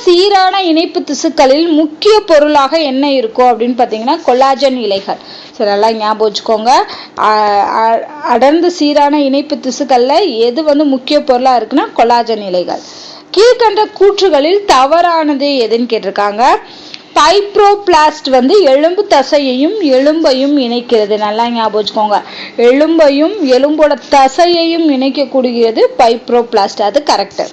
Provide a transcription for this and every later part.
சீரான இணைப்பு திசுக்களில் முக்கிய பொருளாக என்ன இருக்கும் அப்படின்னு பார்த்தீங்கன்னா கொலாஜன் இலைகள். சரி, நல்லா ஞாபகம் வச்சுக்கோங்க. அடர்ந்த சீரான இணைப்பு திசுக்கள்ல எது வந்து முக்கிய பொருளா இருக்குன்னா கொலாஜன் இலைகள். கீழ்கண்ட கூற்றுகளில் தவறானது எதுன்னு கேட்டிருக்காங்க. பைப்ரோபிளாஸ்ட் வந்து எலும்பு தசையையும் எலும்பையும் இணைக்கிறது. நல்லா ஞாபகம் வச்சுக்கோங்க. எலும்பையும் எலும்போட தசையையும் இணைக்கக்கூடியது பைப்ரோபிளாஸ்ட். அது கரெக்ட்.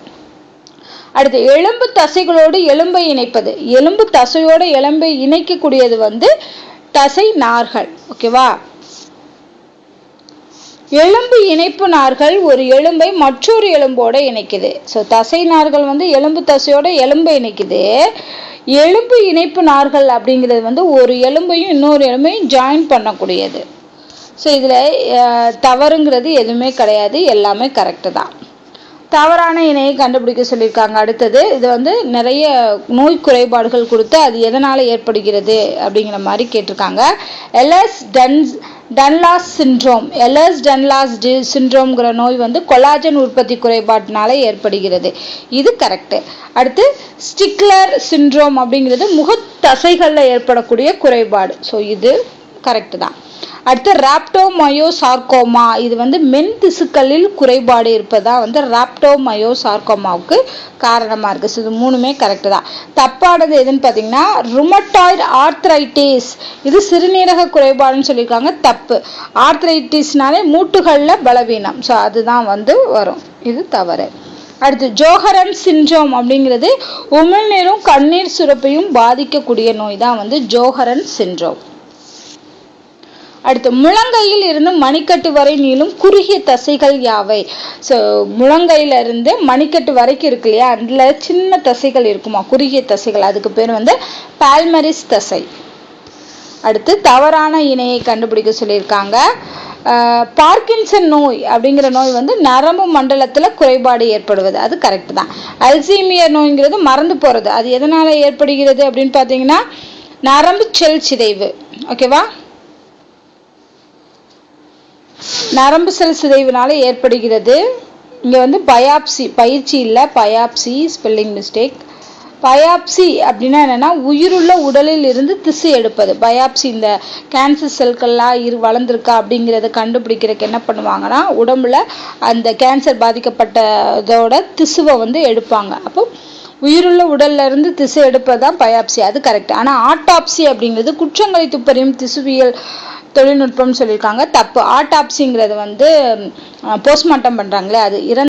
அடுத்து எலும்பு தசைகளோடு எலும்பை இணைப்பது. எலும்பு தசையோட எலும்பை இணைக்கக்கூடியது வந்து தசை நார்கள். ஓகேவா? எலும்பு இணைப்பு நார்கள் ஒரு எலும்பை மற்றொரு எலும்போட இணைக்குது. ஸோ தசை நார்கள் வந்து எலும்பு தசையோட எலும்பை இணைக்குது. எலும்பு இணைப்பு நார்கள் அப்படிங்கிறது வந்து ஒரு எலும்பையும் இன்னொரு எலும்பையும் ஜாயின் பண்ணக்கூடியது. ஸோ இதில் தவறுங்கிறது எதுவுமே கிடையாது, எல்லாமே கரெக்டு தான். தவறான இணையை கண்டுபிடிக்க சொல்லியிருக்காங்க. அடுத்தது இது வந்து நிறைய நோய் குறைபாடுகள் கொடுத்து அது எதனால் ஏற்படுகிறது அப்படிங்கிற மாதிரி கேட்டிருக்காங்க. டன்லாஸ் சிண்ட்ரோம். டன்லாஸ் சிண்ட்ரோம்ங்கிற நோய் வந்து கொலாஜன் உற்பத்தி குறைபாட்டினால ஏற்படுகிறது. இது கரெக்டு. அடுத்து ஸ்டிக்லர் சிண்ட்ரோம் அப்படிங்கிறது முகத்தசைகளில் ஏற்படக்கூடிய குறைபாடு. ஸோ இது கரெக்டு தான். அடுத்து ராப்டோமயோசார்கோமா. இது வந்து மென் திசுக்களில் குறைபாடு இருப்பதா வந்து ராப்டோமயோசார்கோமாவுக்கு காரணமாக இருக்குது. ஸோ இது மூணுமே கரெக்டு தான். தப்பானது எதுன்னு பார்த்தீங்கன்னா ருமட்டாய்டு ஆர்த்ரைட்டிஸ். இது சிறுநீரக குறைபாடுன்னு சொல்லியிருக்காங்க. தப்பு. ஆர்த்ரைட்டிஸ்னாலே மூட்டுகளில் பலவீனம். ஸோ அதுதான் வந்து வரும். இது தவறு. அடுத்து ஜோஹரன் சிண்ட்ரோம் அப்படிங்கிறது உமிழ்நீரும் கண்ணீர் சுரப்பையும் பாதிக்கக்கூடிய நோய் தான் வந்து ஜோஹரன் சிண்ட்ரோம். அடுத்து முழங்கையில் இருந்து மணிக்கட்டு வரை நீளும் குறுகிய தசைகள் யாவை? ஸோ முழங்கையில இருந்து மணிக்கட்டு வரைக்கும் இருக்கு இல்லையா, அதுல சின்ன தசைகள் இருக்குமா, குறுகிய தசைகள், அதுக்கு பேர் வந்து பால்மரிஸ் தசை. அடுத்து தவறான இணையை கண்டுபிடிக்க சொல்லியிருக்காங்க. பார்க்கின்சன் நோய் அப்படிங்கிற நோய் வந்து நரம்பு மண்டலத்தில் குறைபாடு ஏற்படுவது. அது கரெக்ட் தான். அல்சீமியர் நோய்ங்கிறது மறந்து போகிறது. அது எதனால் ஏற்படுகிறது அப்படின்னு பார்த்தீங்கன்னா நரம்பு செல் சிதைவு. ஓகேவா? நரம்பு செல் சிதைவுனால ஏற்படுகிறது. இங்கே வந்து பயாப்சி, பயிற்சி இல்லை, பயாப்சி, ஸ்பெல்லிங் மிஸ்டேக். பயாப்சி அப்படின்னா என்னன்னா உயிருள்ள உடலில் இருந்து திசு எடுப்பது. பயாப்சி இந்த கேன்சர் செல்கள்லாம் வளர்ந்துருக்கா அப்படிங்கிறத கண்டுபிடிக்கிறதுக்கு என்ன பண்ணுவாங்கன்னா உடம்புல அந்த கேன்சர் பாதிக்கப்பட்டதோட திசுவை வந்து எடுப்பாங்க. அப்போ உயிருள்ள உடல்ல இருந்து திசு எடுப்பதுதான் பயாப்சி. அது கரெக்ட். ஆனால் ஆட்டாப்சி அப்படிங்கிறது குற்றங்களை துப்பறியும் திசுவியல் தொழில்நுட்பம் சொல்லியிருக்காங்க. தப்பு. ஆட்டாப்சிங்கிறது வந்து போஸ்ட்மார்ட்டம் பண்றாங்களே, அது